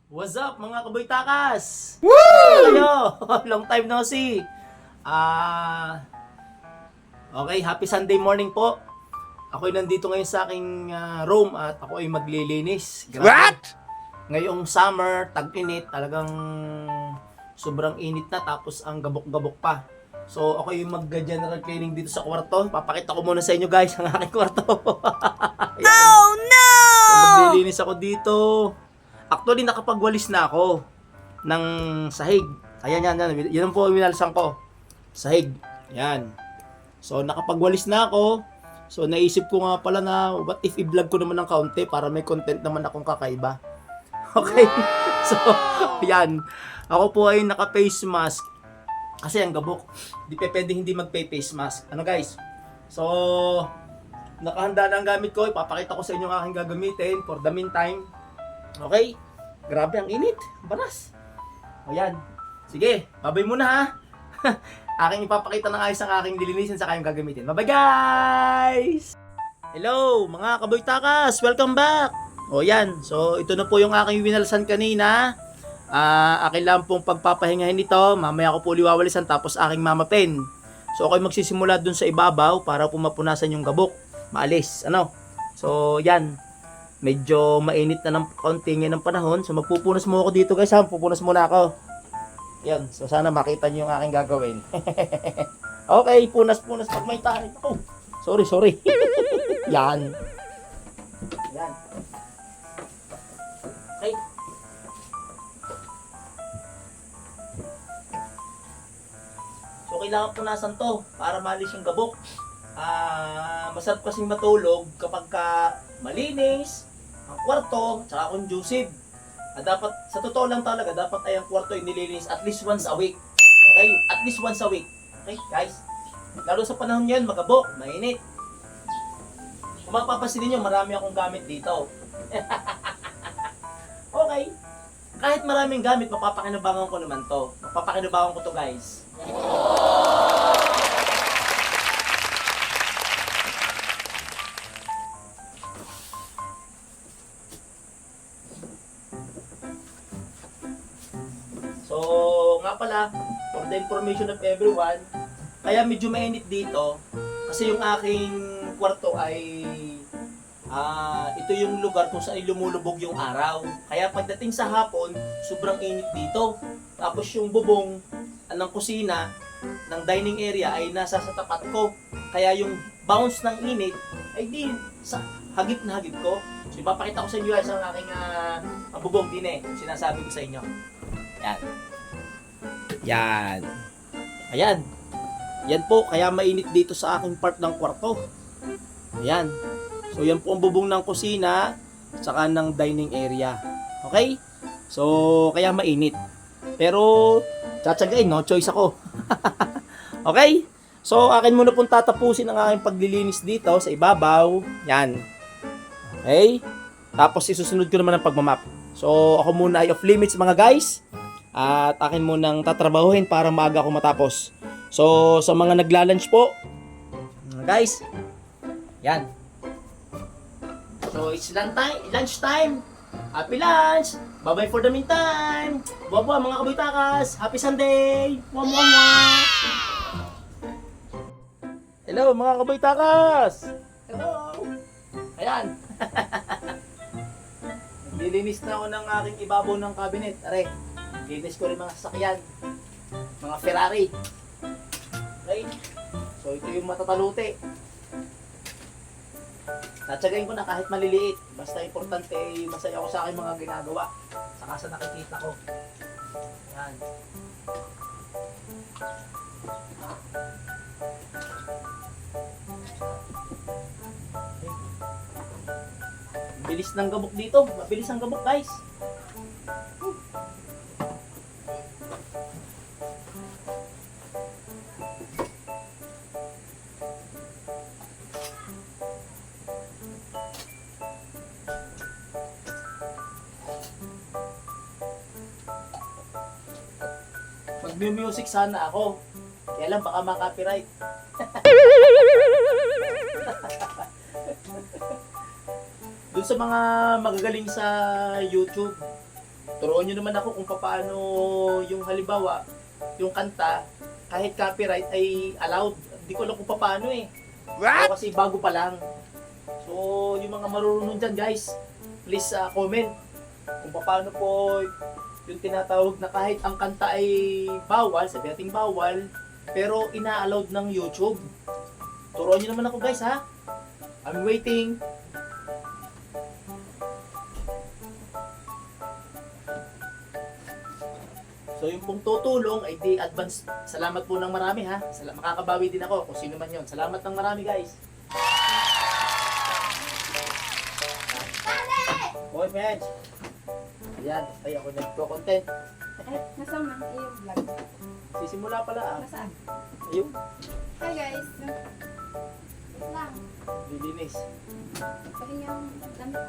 What's up mga kaboy takas? Woo! Kayo? Long time no see. Okay, happy Sunday morning po. Ako'y nandito ngayon sa aking room at ako ay maglilinis. Grabe. What? Ngayong summer, tag-init, talagang sobrang init na tapos ang gabok-gabok pa. So ako yung mag-general cleaning dito sa kwarto. Papakita ko muna sa inyo guys ang aking kwarto. Oh no! So, maglilinis ako dito. Actually, nakapagwalis na ako ng sahig. Ayan, yan. Yan po ang winalsan ko. Sahig. Yan. So, nakapagwalis na ako. So, naisip ko nga pala na what if i-vlog ko naman ng kaunti para may content naman akong kakaiba. Okay? So, yan. Ako po ay naka-face mask. Kasi ang gabok. Di pa pwede hindi mag-face mask. Ano guys? So, nakahanda na ang gamit ko. Ipapakita ko sa inyo ang aking gagamitin for the meantime. Okay? Grabe ang init. Banas. O yan. Sige, babay muna ha. Aking ipapakita ng ayos ang aking lilinisin sa kayong gagamitin. Bye-bye guys! Hello mga kaboy takas! Welcome back! O yan. So ito na po yung aking winalsan kanina. Akin lang pong pagpapahingahin ito. Mamaya ko po liwawalisan tapos aking mamapin. So ako'y magsisimula dun sa ibabaw para po mapunasan yung gabok. Maalis. Ano? So yan. Medyo mainit na ng konti ngayon ng panahon. So magpupunas mo ako dito guys ha. Pupunas muna ako. Yan. So sana makita niyo yung aking gagawin. Okay. Punas pag may tarik. Oh, sorry. Yan. Yan. Okay. So kailangan punasan to para malis yung gabok. Masarap kasing matulog kapag malinis ang kwarto tsaka conducive. Dapat sa totoo lang talaga dapat ay ang kwarto ay nililinis at least once a week. Okay? At least once a week. Okay, guys? Lalo sa panahon ngayon, magabok, mainit. Kung mapapansin niyo, marami akong gamit dito. Okay. Kahit maraming gamit, mapapakinabangan ko naman to. Mapapakinabangan ko to, guys. So, nga pala, for the information of everyone, kaya medyo mainit dito kasi yung aking kwarto ay ito yung lugar kung saan lumulubog yung araw. Kaya pagdating sa hapon, sobrang init dito. Tapos yung bubong ng kusina, ng dining area ay nasa sa tapat ko. Kaya yung bounce ng init ay di sa hagip na hagip ko. So ipapakita ko sa inyo guys ang aking bubong din sinasabi ko sa inyo. Yan. Yan. Ayan. Yan po, kaya mainit dito sa aking part ng kwarto. Ayan. So yan po ang bubong ng kusina saka ng dining area. Okay? So kaya mainit. Pero tsatsagain, no choice ako. Okay? So akin muna pong tatapusin ang aking paglilinis dito sa ibabaw. Yan. Okay? Tapos isusunod ko naman ang pagmamap. So ako muna ay off limits mga guys. At akin munang tatrabahuhin para maaga ako matapos. So sa mga nagla-lunch po, guys, yan. So it's lunch time. Happy lunch. Bye-bye for the meantime. Buwa mga kaboy takas. Happy Sunday. Mwah. Hello mga kaboy takas. Hello. Ayan. Nililinis na ako ng aking ibabaw ng cabinet. Are. Linis ko rin mga sasakyan. Mga Ferrari. Okay? So ito yung matatalute. Natsagayin ko na kahit maliliit. Basta importante masaya ako sa aking mga ginagawa. Saka sa nakikita ko. Yan. Bilis ng gabok dito. Mabilis ang gabok guys. Mag-music sana ako. Kaya lang baka ma-copyright. Doon sa mga magagaling sa YouTube, Turuan nyo naman ako kung paano yung halimbawa, yung kanta, kahit copyright ay allowed. Hindi ko alam kung paano eh. Ako kasi bago pa lang. So, yung mga marurunong dyan guys, please comment kung paano po yung tinatawag na kahit ang kanta ay bawal, sabi natin bawal, pero ina-allowed ng YouTube. Turuan nyo naman ako guys ha. I'm waiting. So yung pong tutulong ay di advance. Salamat po ng marami ha. Makakabawi din ako kung sino man yon. Salamat ng marami guys. Boy, Medj. Ayan, ay ako nagko-content. Nasaan man yung vlog? Sisimula pala ah. Nasaan? Ayun, Hi guys. Wait lang. lilinis. Pahiyang damit.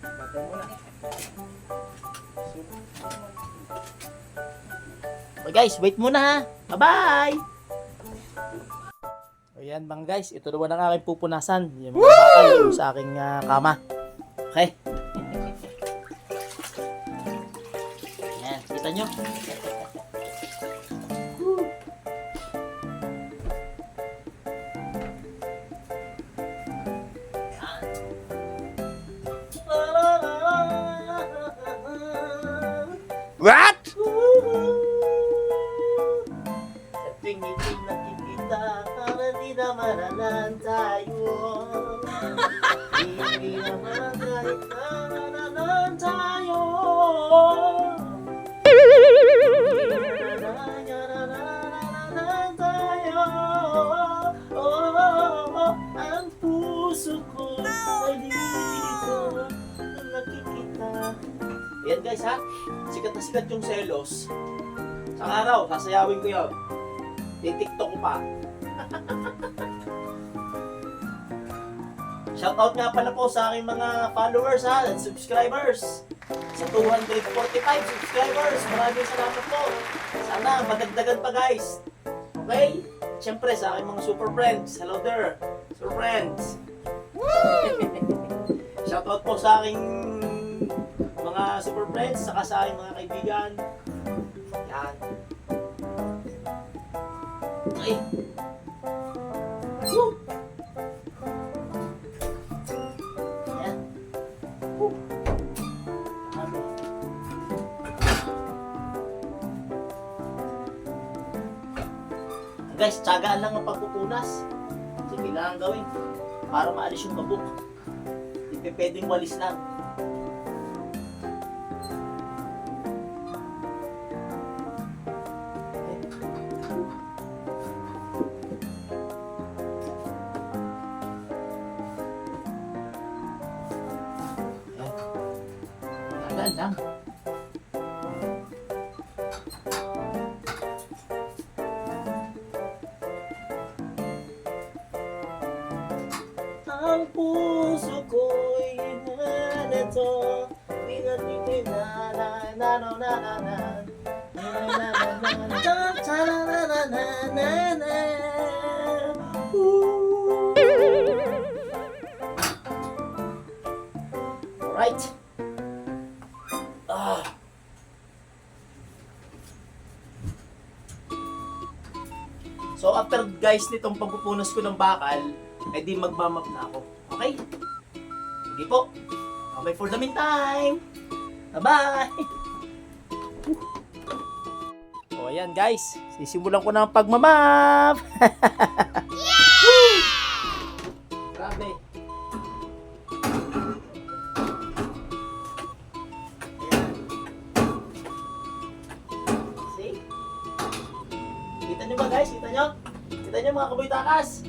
Batay mo na. Okay guys, wait muna ha. Bye-bye! Ayan mga guys, ito naman ang aking pupunasan. Yung mga bakal yung sa aking kama. Okay. Ayan, kita nyo. What? Sa tuwing iting nakikita, para di na maralan tayo. Hindi naman kahit na maralan tayo. Narananan tayo. Oh, ang puso ko ay dito nakikita. Ayan guys ha, sikat na sikat yung selos. Sa araw, sasayawin ko yun. TikTok ko pa. Shoutout nga pala po sa aking mga followers ha, and subscribers. Sa 245 subscribers, maraming salamat po. Sana madagdagan pa guys. Okay? Siyempre sa aking mga super friends. Hello there, super friends. Shoutout po sa aking mga super friends, saka sa aking mga kaibigan. Yan. Okay. Woo! Yan. Woo! Ano? Guys, tsagaan lang ang pagpupunas. Kasi kailangan gawin para maalis yung kabuk. Hindi pwedeng walis lang. Tagal lang. Ang puso ko'y ganito. Tingnan na na na na na na na na na na na. Alright. So after guys nitong pagpupunas ko ng bakal, ay di magmamap na ako. Okay? Sige po. Okay for the meantime. Bye-bye! O ayan guys, sisimulan ko na ang pagmamap. Woo! Grabe. See? Kita nyo ba guys? Kita nyo? Kita nyo mga kaboy takas?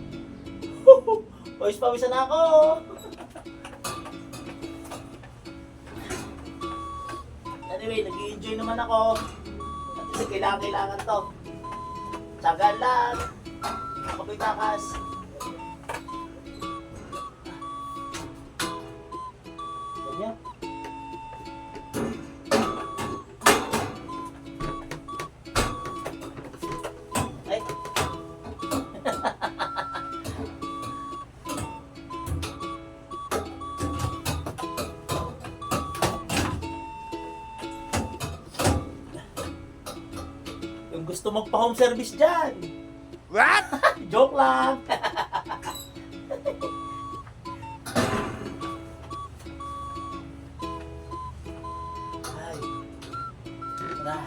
Pawis-pawisan na ako! Anyway, nag-i-enjoy naman ako. Kasi kailangan to. Tsagaan lang. Mga kaboy takas. Ganyan. Ay. gusto magpa-home service dyan. What? Joke lang. Ay. Tara.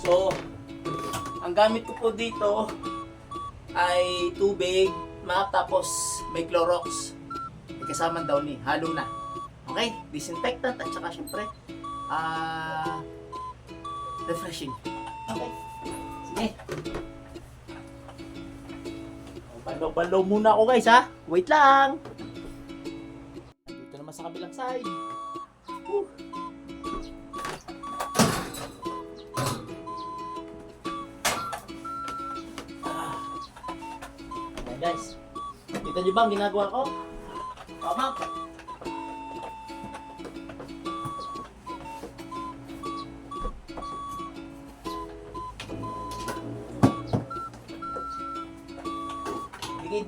So, ang gamit ko po dito ay tubig, map, tapos may Clorox. May kasamang daw ni, halo na. Okay, disinfectant at saka syempre, refreshing. Okay, sige. Balo-balo muna ako guys ha. Wait lang. Dito naman sa kabilang side. Whew. Ayan guys. Kita niyo ba ang ginagawa ko? Tama.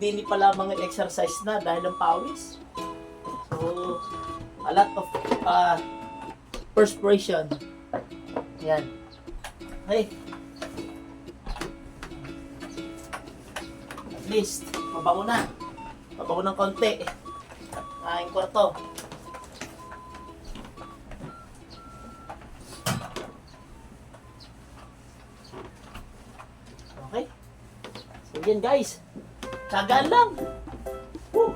Dini pa lamang yung exercise na dahil ang pawis. So, a lot of perspiration. Yan. Hey. At least, mabango na. Mabango ng konti. Aking kwarto. Okay. So, yan guys. Tsagaan lang. Woo.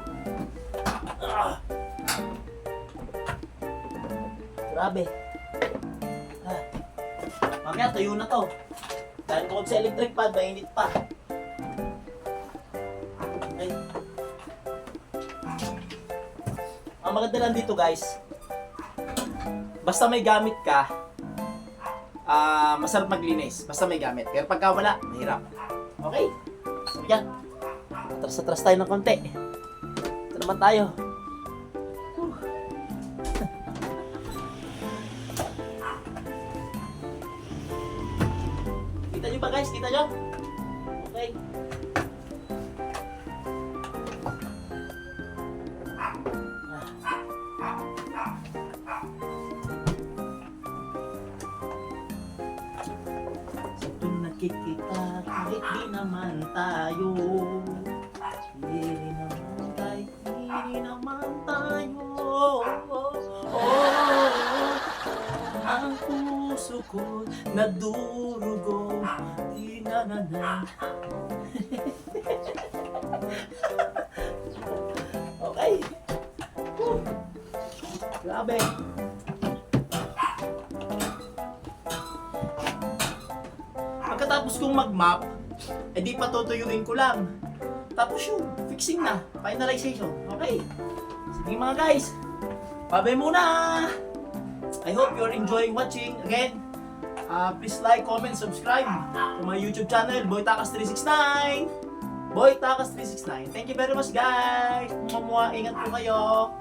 Grabe. Mamaya tuyo na to. Dahil kung sa electric pan, mainit pa. Okay. Ang maganda lang dito guys, basta may gamit ka, masarap maglinis. Basta may gamit. Pero pagka wala, mahirap. Okay? So yan. Atras-atras tayo ng konti. Ito naman tayo. Kita nyo ba guys? Kita nyo? Okay. Sa tuwing nakikita, kahit di naman tayo. Hindi naman tayo. Ang puso ko nadurugo. Di na. Okay. Grabe. Pagkatapos kong mag-map, di patutuyuin ko lang. Tapos yung fixing na, finalization. Okay. Sige mga guys. Bye-bye muna. I hope you're enjoying watching. Again, please like, comment, subscribe to my YouTube channel, Boy Takas 369. Boy Takas 369. Thank you very much guys. Ingat po kayo.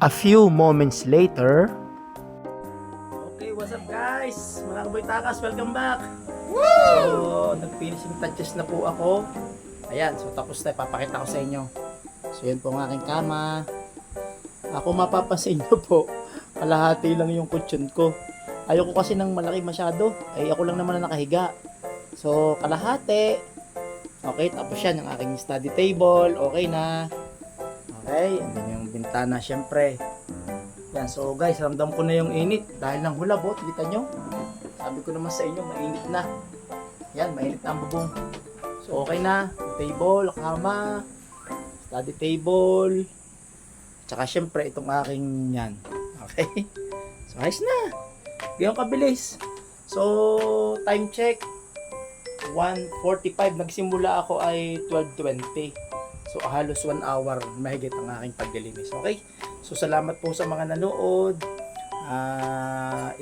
A few moments later. Okay, what's up guys? Mga Boy Takas, welcome back. So, nag-finishing touches na po ako. Ayan, so tapos na, papakita ko sa inyo. So, yan po ang aking kama. Ako mapapansin nyo po, kalahati lang yung kutsyon ko. Ayoko kasi ng malaki masyado. Ay, ako lang naman na nakahiga. So, kalahati. Okay, tapos yan, yung aking study table. Okay na. Okay, and then yung bintana, syempre. Yan, so guys, ramdam ko na yung init. Dahil ng hulabot, kita nyo. Sabi ko naman sa inyo, mainit na. Yan, mainit na ang bubong. So, okay na. Table, kama, study table. Tsaka, syempre, itong aking yan. Okay? So, ayos na. Ganyan kabilis. So, time check. 1:45. Nagsimula ako ay 12:20. So, halos 1 hour mahigit ang aking paglilinis. Okay? So, salamat po sa mga nanood.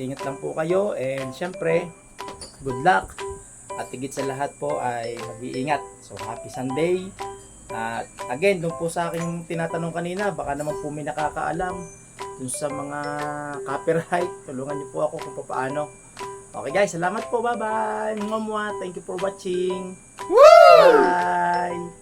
Ingat lang po kayo and syempre good luck at higit sa lahat po ay mag-iingat. So happy Sunday. At again, doon po sa aking tinatanong kanina, baka naman po may nakakaalam dun sa mga copyright, tulungan niyo po ako kung paano. Okay guys, salamat po, bye bye. Thank you for watching. Bye.